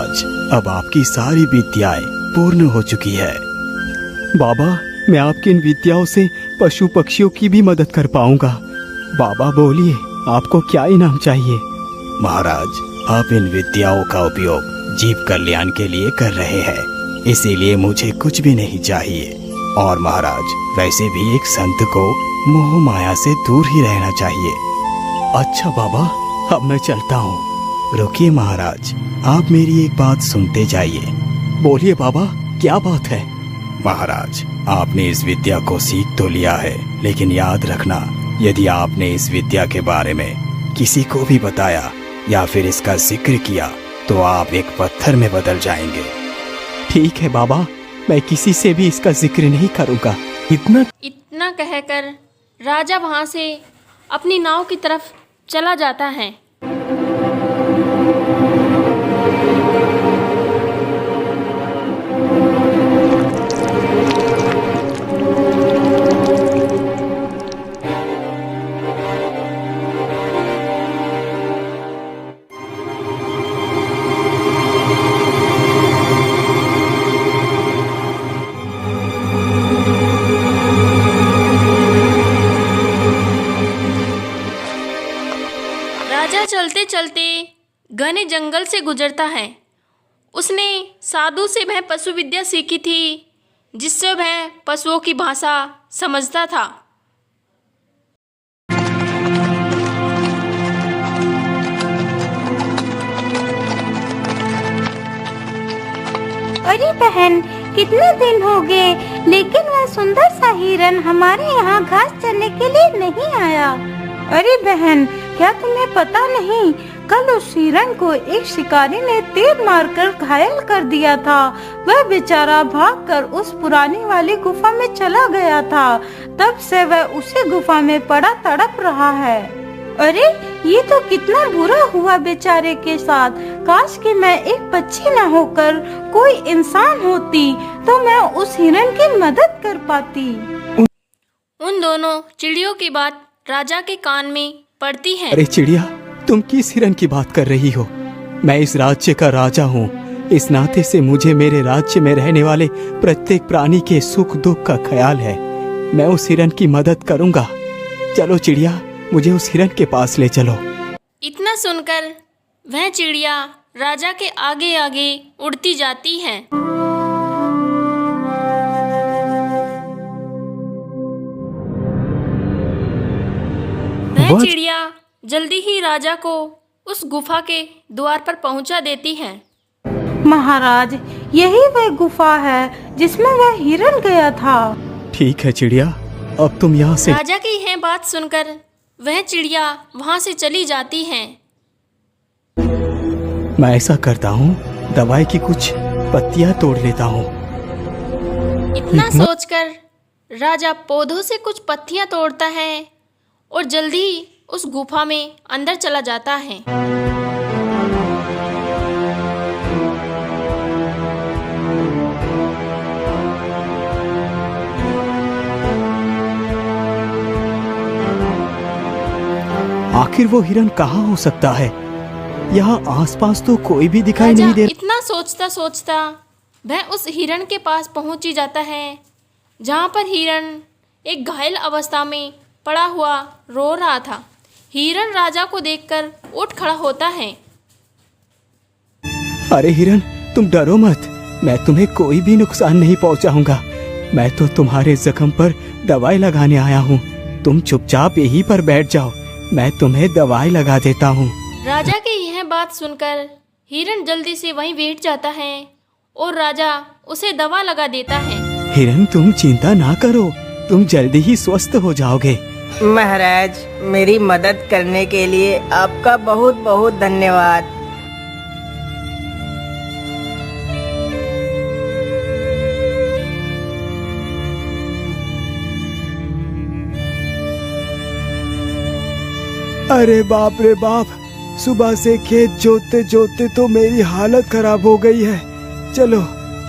महाराज, अब आपकी सारी विद्याएं पूर्ण हो चुकी है। बाबा, मैं आपकी इन विद्याओं से पशु पक्षियों की भी मदद कर पाऊंगा। बाबा बोलिए, आपको क्या इनाम चाहिए? महाराज, आप इन विद्याओं का उपयोग जीव कल्याण के लिए कर रहे हैं, इसीलिए मुझे कुछ भी नहीं चाहिए। और महाराज, वैसे भी एक संत को मोह माया से दूर ही रहना चाहिए। अच्छा बाबा, अब मैं चलता हूँ। रुकिए महाराज, आप मेरी एक बात सुनते जाइए। बोलिए बाबा, क्या बात है? महाराज, आपने इस विद्या को सीख तो लिया है, लेकिन याद रखना, यदि आपने इस विद्या के बारे में किसी को भी बताया या फिर इसका जिक्र किया तो आप एक पत्थर में बदल जाएंगे। ठीक है बाबा, मैं किसी से भी इसका जिक्र नहीं करूँगा। इतना कहकर राजा वहाँ से अपनी नाव की तरफ चला जाता है। राजा चलते चलते घने जंगल से गुजरता है। उसने साधु से वह पशु विद्या सीखी थी, जिससे वह पशुओं की भाषा समझता था। अरे बहन, कितने दिन हो गए, लेकिन वह सुंदर सा हिरन हमारे यहाँ घास चरने के लिए नहीं आया। अरे बहन, क्या तुम्हें पता नहीं, कल उस हिरन को एक शिकारी ने तीर मारकर घायल कर दिया था। वह बेचारा भागकर उस पुरानी वाली गुफा में चला गया था। तब से वह उसी गुफा में पड़ा तड़प रहा है। अरे, ये तो कितना बुरा हुआ बेचारे के साथ। काश कि मैं एक पक्षी न होकर कोई इंसान होती तो मैं उस हिरन की मदद कर पाती। उन दोनों चिड़ियों की बात राजा के कान में पड़ती है। अरे चिड़िया, तुम किस हिरन की बात कर रही हो? मैं इस राज्य का राजा हूँ। इस नाते से मुझे मेरे राज्य में रहने वाले प्रत्येक प्राणी के सुख दुख का ख्याल है। मैं उस हिरन की मदद करूँगा। चलो चिड़िया, मुझे उस हिरन के पास ले चलो। इतना सुनकर वह चिड़िया राजा के आगे आगे उड़ती जाती है। वह चिड़िया जल्दी ही राजा को उस गुफा के द्वार पर पहुंचा देती है। महाराज, यही वह गुफा है जिसमें वह हिरन गया था। ठीक है चिड़िया, अब तुम यहाँ से। राजा की यह बात सुनकर वह चिड़िया वहाँ से चली जाती है। मैं ऐसा करता हूँ, दवाई की कुछ पत्तियाँ तोड़ लेता हूँ। इतना सोचकर राजा पौधों से कुछ पत्तियाँ तोड़ता है और जल्दी उस गुफा में अंदर चला जाता है। आखिर वो हिरन कहाँ हो सकता है? यहाँ आसपास तो कोई भी दिखाई नहीं दे। इतना सोचता सोचता वह उस हिरन के पास पहुंच ही जाता है, जहाँ पर हिरन एक घायल अवस्था में पड़ा हुआ रो रहा था। हिरन राजा को देखकर उठ खड़ा होता है। अरे हिरन, तुम डरो मत, मैं तुम्हें कोई भी नुकसान नहीं पहुंचाऊंगा। मैं तो तुम्हारे जख्म पर दवाई लगाने आया हूँ। तुम चुपचाप यहीं पर बैठ जाओ, मैं तुम्हें दवाई लगा देता हूँ। राजा की यह बात सुनकर हिरन जल्दी से वहीं बैठ जाता है और राजा उसे दवा लगा देता है। हिरन, तुम चिंता ना करो, तुम जल्दी ही स्वस्थ हो जाओगे। महाराज, मेरी मदद करने के लिए आपका बहुत बहुत धन्यवाद। अरे बाप रे बाप, सुबह से खेत जोतते जोतते तो मेरी हालत खराब हो गई है। चलो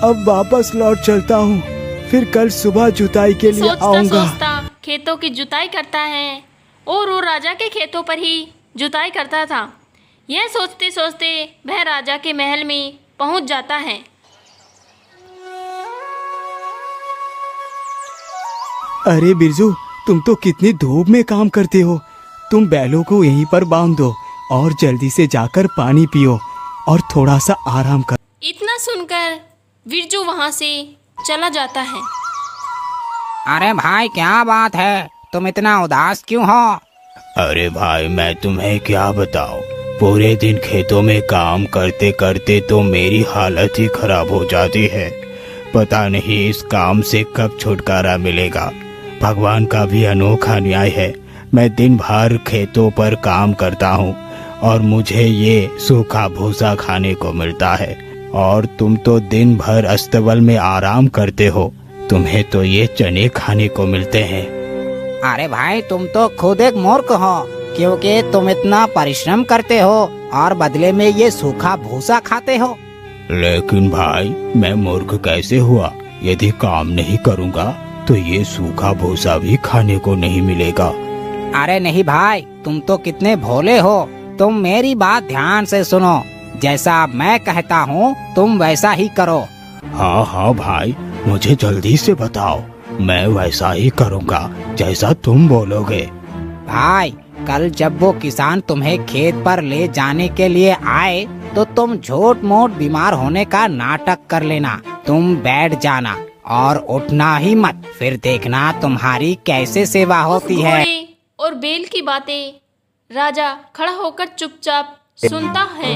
अब वापस लौट चलता हूँ, फिर कल सुबह जुताई के लिए आऊंगा। सोचता खेतों की जुताई करता है और वो राजा के खेतों पर ही जुताई करता था। यह सोचते सोचते वह राजा के महल में पहुंच जाता है। अरे बिरजू, तुम तो कितनी धूप में काम करते हो। तुम बैलों को यहीं पर बांध दो और जल्दी से जाकर पानी पियो और थोड़ा सा आराम कर। इतना सुनकर बिरजू वहां से चला जाता है। अरे भाई, क्या बात है? तुम इतना उदास क्यों हो? अरे भाई, मैं तुम्हें क्या बताऊं, पूरे दिन खेतों में काम करते करते तो मेरी हालत ही खराब हो जाती है। पता नहीं इस काम से कब छुटकारा मिलेगा। भगवान का भी अनोखा न्याय है। मैं दिन भर खेतों पर काम करता हूँ और मुझे ये सूखा भूसा खाने को मिलता है, और तुम तो दिन भर अस्तबल में आराम करते हो, तुम्हें तो ये चने खाने को मिलते हैं। अरे भाई, तुम तो खुद एक मूर्ख हो, क्योंकि तुम इतना परिश्रम करते हो और बदले में ये सूखा भूसा खाते हो। लेकिन भाई, मैं मूर्ख कैसे हुआ? यदि काम नहीं करूँगा तो ये सूखा भूसा भी खाने को नहीं मिलेगा। अरे नहीं भाई, तुम तो कितने भोले हो। तुम मेरी बात ध्यान से सुनो। जैसा मैं कहता हूँ तुम वैसा ही करो। हाँ हाँ भाई, मुझे जल्दी से बताओ, मैं वैसा ही करूँगा जैसा तुम बोलोगे। भाई, कल जब वो किसान तुम्हें खेत पर ले जाने के लिए आए तो तुम झूठ मूठ बीमार होने का नाटक कर लेना। तुम बैठ जाना और उठना ही मत, फिर देखना तुम्हारी कैसे सेवा होती है। घोड़े और बैल की बातें राजा खड़ा होकर चुपचाप सुनता है।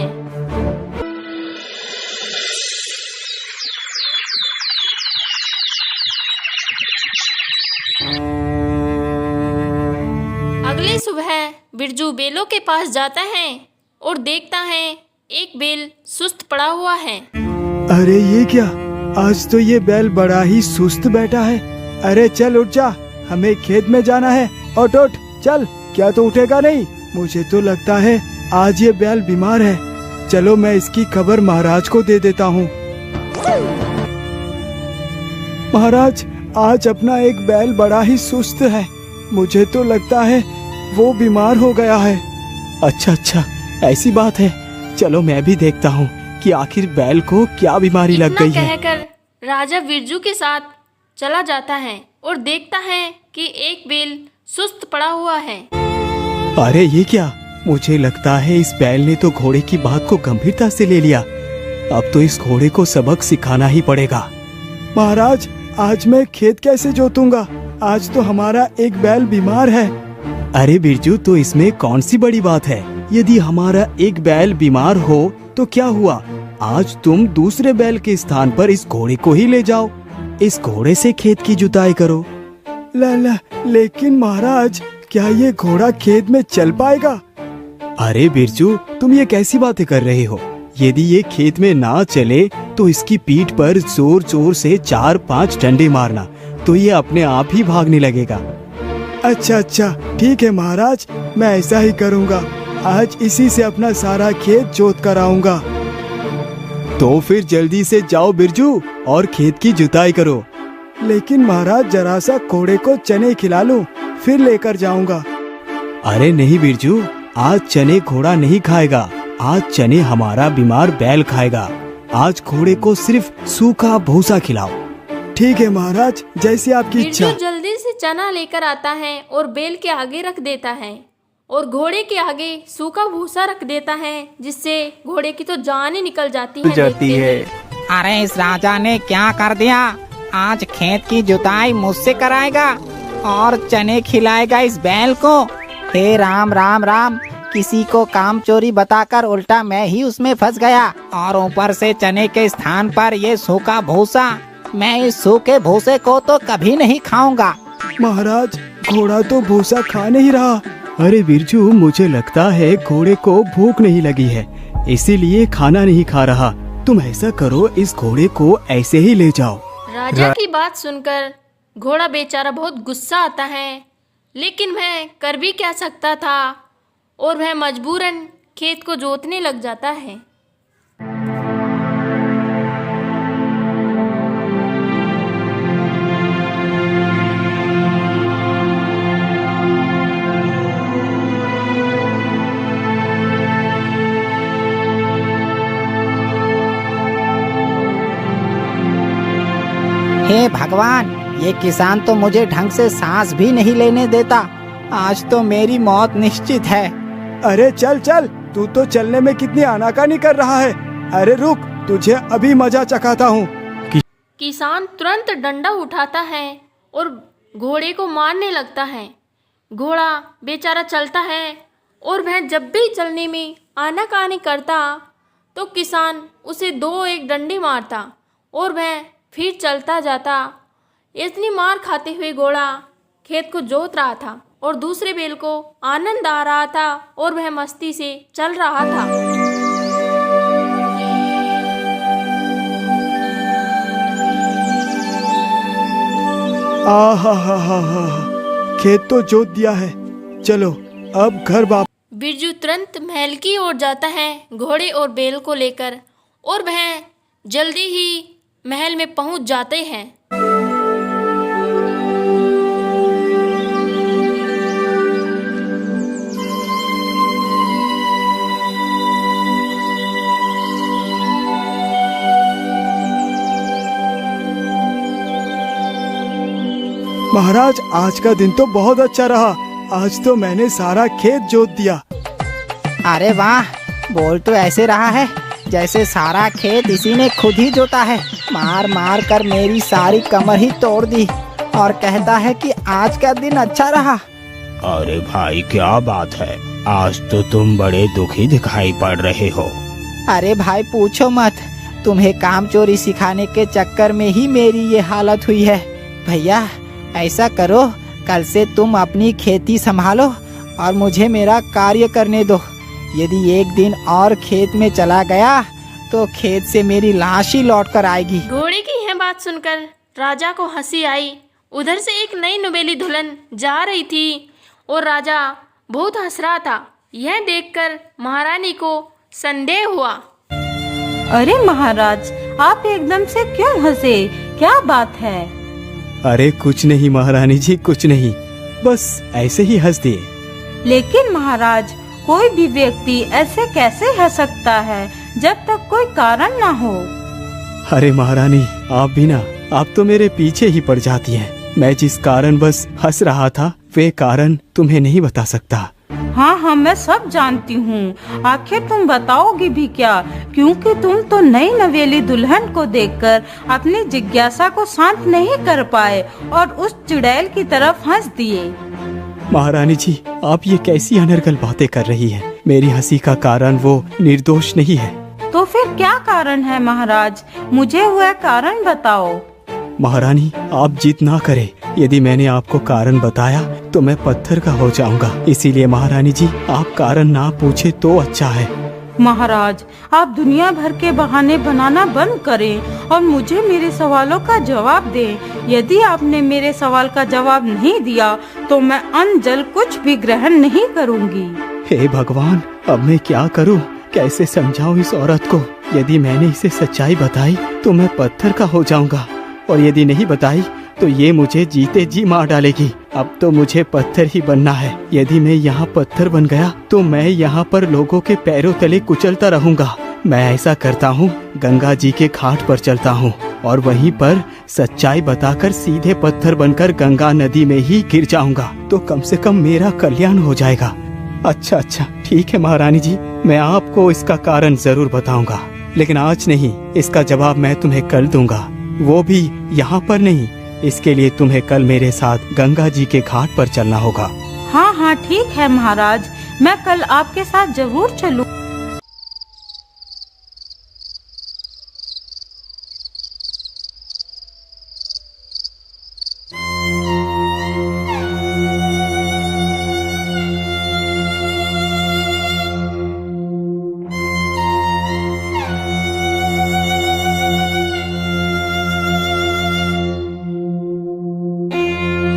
अगली सुबह बिरजू बेलों के पास जाता है और देखता है एक बैल सुस्त पड़ा हुआ है। अरे ये क्या, आज तो ये बैल बड़ा ही सुस्त बैठा है। अरे चल उठ जा, हमें खेत में जाना है। उठ उठ चल। क्या तो उठेगा नहीं? मुझे तो लगता है आज ये बैल बीमार है। चलो मैं इसकी खबर महाराज को दे देता हूँ। महाराज, आज अपना एक बैल बड़ा ही सुस्त है। मुझे तो लगता है वो बीमार हो गया है। अच्छा अच्छा, ऐसी बात है। चलो मैं भी देखता हूँ कि आखिर बैल को क्या बीमारी लग गई है। कहकर राजा बिरजू के साथ चला जाता है और देखता है कि एक बैल सुस्त पड़ा हुआ है। अरे ये क्या, मुझे लगता है इस बैल ने तो घोड़े की बात को गंभीरता से ले लिया। अब तो इस घोड़े को सबक सिखाना ही पड़ेगा। महाराज, आज मैं खेत कैसे जोतूंगा? आज तो हमारा एक बैल बीमार है। अरे बिरजू, तो इसमें कौन सी बड़ी बात है? यदि हमारा एक बैल बीमार हो तो क्या हुआ? आज तुम दूसरे बैल के स्थान पर इस घोड़े को ही ले जाओ। इस घोड़े से खेत की जुताई करो। ला, लेकिन महाराज, क्या ये घोड़ा खेत में चल पाएगा? अरे बिरजू, तुम ये कैसी बातें कर रहे हो? यदि ये खेत में ना चले तो इसकी पीठ पर जोर जोर से 4-5 डंडे मारना, तो ये अपने आप ही भागने लगेगा। अच्छा अच्छा, ठीक है महाराज, मैं ऐसा ही करूँगा। आज इसी से अपना सारा खेत जोत कर आऊंगा। तो फिर जल्दी से जाओ बिरजू और खेत की जुताई करो। लेकिन महाराज, जरा सा घोड़े को चने खिला लूं, फिर लेकर जाऊंगा। अरे नहीं बिरजू, आज चने घोड़ा नहीं खाएगा। आज चने हमारा बीमार बैल खाएगा। आज घोड़े को सिर्फ सूखा भूसा खिलाओ। ठीक है महाराज, जैसी आपकी इच्छा। बिरजू जल्दी से चना लेकर आता है और बैल के आगे रख देता है और घोड़े के आगे सूखा भूसा रख देता है, जिससे घोड़े की तो जान ही निकल जाती है। अरे इस राजा ने क्या कर दिया? आज खेत की जुताई मुझसे कराएगा और चने खिलाएगा इस बैल को। हे राम राम राम, किसी को काम चोरी बताकर उल्टा मैं ही उसमें फंस गया, और ऊपर से चने के स्थान पर ये सूखा भूसा। मैं इस सूखे भूसे को तो कभी नहीं खाऊंगा। महाराज, घोड़ा तो भूसा खा नहीं रहा। अरे बिरजू, मुझे लगता है घोड़े को भूख नहीं लगी है, इसीलिए खाना नहीं खा रहा। तुम ऐसा करो, इस घोड़े को ऐसे ही ले जाओ। राजा की बात सुनकर घोड़ा बेचारा बहुत गुस्सा आता है, लेकिन वह कर भी क्या सकता था, और वह मजबूरन खेत को जोतने लग जाता है। हे भगवान, ये किसान तो मुझे ढंग से सांस भी नहीं लेने देता। आज तो मेरी मौत निश्चित है। अरे चल चल, तू तो चलने में कितनी आनाकानी कर रहा है। अरे रुक, तुझे अभी मजा चखाता हूँ। किसान तुरंत डंडा उठाता है और घोड़े को मारने लगता है। घोड़ा बेचारा चलता है और वह जब भी चलने में आनाकानी करता तो किसान उसे 2-1 डंडे मारता और वह फिर चलता जाता। इतनी मार खाते हुए घोड़ा खेत को जोत रहा था और दूसरे बैल को आनंद आ रहा था और वह मस्ती से चल रहा था। आहा, खेत तो जोत दिया है। चलो अब घर वापस। बिरजू तुरंत महल की ओर जाता है घोड़े और बैल को लेकर और वह जल्दी ही महल में पहुंच जाते हैं। महाराज, आज का दिन तो बहुत अच्छा रहा। आज तो मैंने सारा खेत जोत दिया। अरे वाह, बोल तो ऐसे रहा है जैसे सारा खेत इसी ने खुद ही जोता है। मार मार कर मेरी सारी कमर ही तोड़ दी और कहता है कि आज का दिन अच्छा रहा। अरे भाई, क्या बात है? आज तो तुम बड़े दुखी दिखाई पड़ रहे हो। अरे भाई पूछो मत, तुम्हें काम चोरी सिखाने के चक्कर में ही मेरी ये हालत हुई है। भैया ऐसा करो, कल से तुम अपनी खेती संभालो और मुझे मेरा कार्य करने दो। यदि एक दिन और खेत में चला गया तो खेत से मेरी लाश ही लौट कर आएगी। घोड़े की यह बात सुनकर राजा को हंसी आई। उधर से एक नई नवेली दुल्हन जा रही थी और राजा बहुत हंस रहा था। यह देखकर महारानी को संदेह हुआ। अरे महाराज, आप एकदम से क्यों हंसे? क्या बात है? अरे कुछ नहीं महारानी जी, कुछ नहीं, बस ऐसे ही हंस दिए। लेकिन महाराज, कोई भी व्यक्ति ऐसे कैसे हंस सकता है जब तक कोई कारण ना हो? अरे महारानी, आप भी ना, आप तो मेरे पीछे ही पड़ जाती हैं। मैं जिस कारण बस हंस रहा था वे कारण तुम्हें नहीं बता सकता। हाँ, मैं सब जानती हूँ। आखिर तुम बताओगी भी क्या? क्योंकि तुम तो नई नवेली दुल्हन को देखकर अपनी जिज्ञासा को शांत नहीं कर पाए और उस चुड़ैल की तरफ हंस दिए। महारानी जी, आप ये कैसी अनर्गल बातें कर रही हैं? मेरी हंसी का कारण वो निर्दोष नहीं है। तो फिर क्या कारण है महाराज? मुझे वह कारण बताओ। महारानी, आप जिद ना करें। यदि मैंने आपको कारण बताया तो मैं पत्थर का हो जाऊंगा। इसीलिए महारानी जी, आप कारण ना पूछे तो अच्छा है। महाराज, आप दुनिया भर के बहाने बनाना बंद करें और मुझे मेरे सवालों का जवाब दें। यदि आपने मेरे सवाल का जवाब नहीं दिया तो मैं अन्न जल कुछ भी ग्रहण नहीं करूंगी। हे भगवान, अब मैं क्या करूं? कैसे समझाऊं इस औरत को? यदि मैंने इसे सच्चाई बताई तो मैं पत्थर का हो जाऊंगा और यदि नहीं बताई तो ये मुझे जीते जी मार डालेगी। अब तो मुझे पत्थर ही बनना है। यदि मैं यहाँ पत्थर बन गया तो मैं यहाँ पर लोगों के पैरों तले कुचलता रहूंगा। मैं ऐसा करता हूँ, गंगा जी के घाट पर चलता हूँ और वहीं पर सच्चाई बताकर सीधे पत्थर बनकर गंगा नदी में ही गिर जाऊंगा, तो कम से कम मेरा कल्याण हो जाएगा। अच्छा, ठीक है महारानी जी, मैं आपको इसका कारण जरूर बताऊंगा, लेकिन आज नहीं। इसका जवाब मैं तुम्हें कल दूंगा, वो भी यहाँ पर नहीं। इसके लिए तुम्हें कल मेरे साथ गंगा जी के घाट पर चलना होगा। हाँ, ठीक है महाराज, मैं कल आपके साथ जरूर चलूं।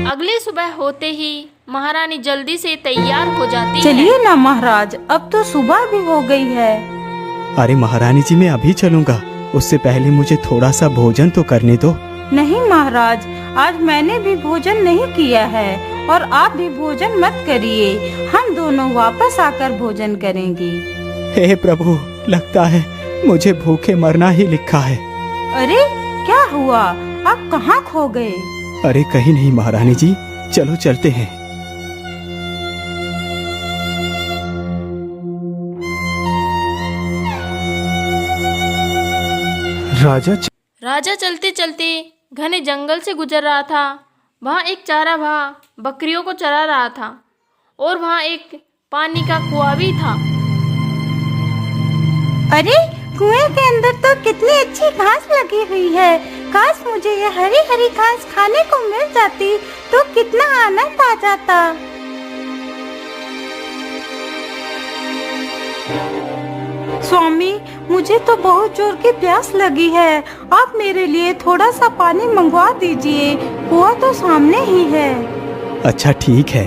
अगली सुबह होते ही महारानी जल्दी से तैयार हो जाती है। चलिए ना महाराज, अब तो सुबह भी हो गई है। अरे महारानी जी, मैं अभी चलूंगा, उससे पहले मुझे थोड़ा सा भोजन तो करने दो। नहीं महाराज, आज मैंने भी भोजन नहीं किया है और आप भी भोजन मत करिए। हम दोनों वापस आकर भोजन करेंगे। हे प्रभु, लगता है मुझे भूखे मरना ही लिखा है। अरे क्या हुआ? आप कहाँ खो गए? अरे कहीं नहीं महारानी जी, चलो चलते हैं। राजा चलते चलते घने जंगल से गुजर रहा था। वहाँ एक चारागाह बकरियों को चरा रहा था और वहाँ एक पानी का कुआं भी था। अरे कुएं के अंदर तो कितनी अच्छी घास लगी हुई है। काश मुझे ये हरी हरी घास खाने को मिल जाती तो कितना आनंद आ जाता। स्वामी, मुझे तो बहुत जोर की प्यास लगी है। आप मेरे लिए थोड़ा सा पानी मंगवा दीजिए। कुआं तो सामने ही है। अच्छा ठीक है,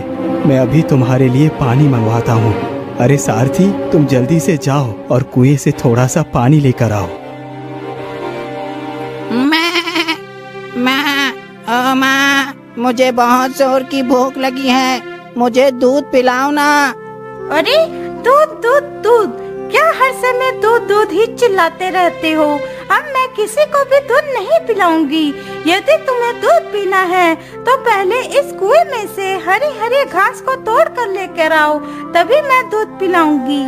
मैं अभी तुम्हारे लिए पानी मंगवाता हूँ। अरे सारथी, तुम जल्दी से जाओ और कुएं से थोड़ा सा पानी लेकर आओ। माँ, मुझे बहुत जोर की भूख लगी है, मुझे दूध पिलाओ ना। अरे दूध दूध दूध, क्या हर समय दूध दूध ही चिल्लाते रहते हो? अब मैं किसी को भी दूध नहीं पिलाऊंगी। यदि तुम्हें दूध पीना है तो पहले इस कुएं में से हरी हरी घास को तोड़ कर लेकर आओ, तभी मैं दूध पिलाऊंगी।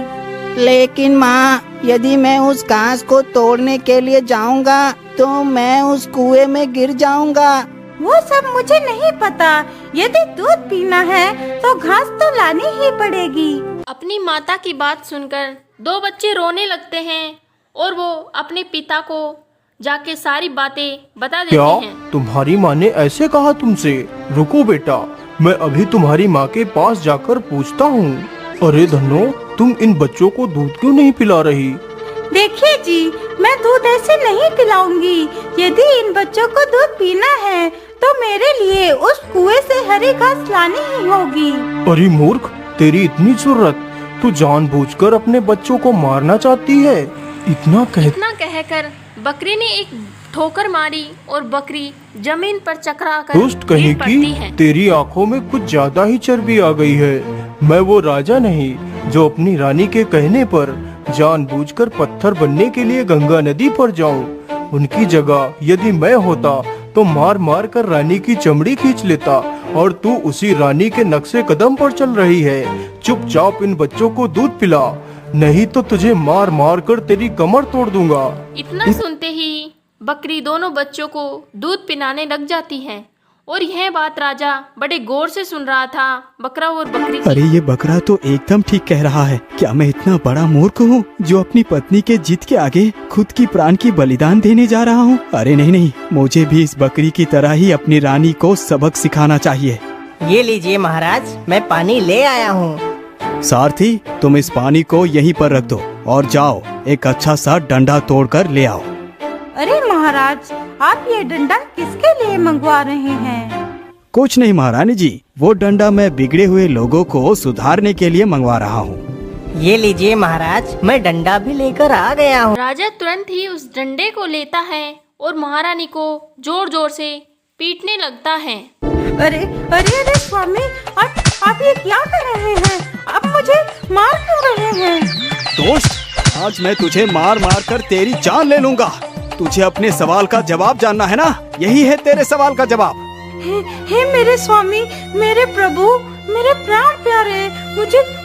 लेकिन माँ, यदि मैं उस घास को तोड़ने के लिए जाऊंगा तो मैं उस कुएं में गिर जाऊंगा। वो सब मुझे नहीं पता। यदि दूध पीना है तो घास तो लानी ही पड़ेगी। अपनी माता की बात सुनकर दो बच्चे रोने लगते हैं और वो अपने पिता को जाके सारी बातें बता देते क्या हैं। तुम्हारी माँ ने ऐसे कहा तुमसे? रुको बेटा, मैं अभी तुम्हारी माँ के पास जाकर पूछता हूँ। अरे धन्नो, तुम इन बच्चों को दूध क्यों नहीं पिला रही? देखिए जी, मैं दूध ऐसे नहीं पिलाऊंगी। यदि इन बच्चों को दूध पीना है तो मेरे लिए उस कुएं से हरी घास लानी ही होगी। अरे मूर्ख, तेरी इतनी जरूरत, तू जानबूझकर अपने बच्चों को मारना चाहती है? इतना कहकर बकरी ने एक ठोकर मारी और बकरी जमीन पर चकरा कर दुष्ट कहीं गिर पड़ती है। की, तेरी आंखों में कुछ ज्यादा ही चर्बी आ गई है। मैं वो राजा नहीं जो अपनी रानी के कहने पर जानबूझकर पत्थर बनने के लिए गंगा नदी पर जाऊं। उनकी जगह यदि मैं होता तो मार मार कर रानी की चमड़ी खींच लेता, और तू उसी रानी के नक्शे कदम पर चल रही है। चुपचाप इन बच्चों को दूध पिला, नहीं तो तुझे मार मार कर तेरी कमर तोड़ दूंगा। इतना सुनते ही बकरी दोनों बच्चों को दूध पिलाने लग जाती है और यह बात राजा बड़े गौर से सुन रहा था, बकरा और बकरी की। अरे ये बकरा तो एकदम ठीक कह रहा है। क्या मैं इतना बड़ा मूर्ख हूँ जो अपनी पत्नी के जिद के आगे खुद की प्राण की बलिदान देने जा रहा हूँ? अरे नहीं नहीं, मुझे भी इस बकरी की तरह ही अपनी रानी को सबक सिखाना चाहिए। ये लीजिए महाराज, मैं पानी ले आया हूँ। सारथी, तुम इस पानी को यहीं पर रख दो और जाओ एक अच्छा सा डंडा तोड़कर ले आओ। अरे महाराज, आप ये डंडा किसके लिए मंगवा रहे हैं? कुछ नहीं महारानी जी, वो डंडा मैं बिगड़े हुए लोगों को सुधारने के लिए मंगवा रहा हूँ। ये लीजिए महाराज, मैं डंडा भी लेकर आ गया हूँ। राजा तुरंत ही उस डंडे को लेता है और महारानी को जोर जोर से पीटने लगता है। अरे अरे अरे स्वामी, आप ये क्या कर रहे हैं? आप मुझे मार क्यों रहे हैं? दोस्त, आज मैं तुझे मार मार कर तेरी जान ले लूंगा। तुझे अपने सवाल का जवाब जानना है ना? यही है तेरे सवाल का जवाब। हे मेरे स्वामी, मेरे प्रभु, मेरे प्राण प्यारे,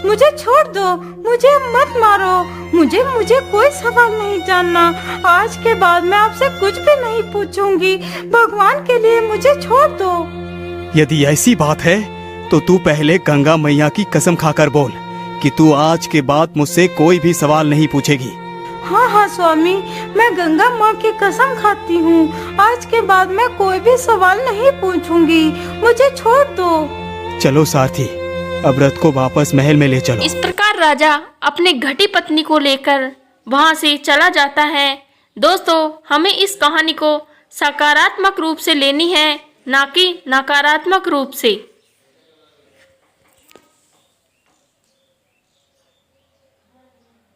मुझे छोड़ दो, मुझे मत मारो। मुझे कोई सवाल नहीं जानना। आज के बाद मैं आपसे कुछ भी नहीं पूछूंगी। भगवान के लिए मुझे छोड़ दो। यदि ऐसी बात है तो तू पहले गंगा मैया की कसम खाकर बोल कि तू आज के बाद मुझसे कोई भी सवाल नहीं पूछेगी। हाँ हाँ स्वामी, मैं गंगा माँ की कसम खाती हूँ। आज के बाद मैं कोई भी सवाल नहीं पूछूंगी। मुझे छोड़ दो। चलो सारथी, अब रथ को वापस महल में ले चलो। इस प्रकार राजा अपने घटी पत्नी को लेकर वहाँ से चला जाता है। दोस्तों, हमें इस कहानी को सकारात्मक रूप से लेनी है, ना कि नकारात्मक रूप से।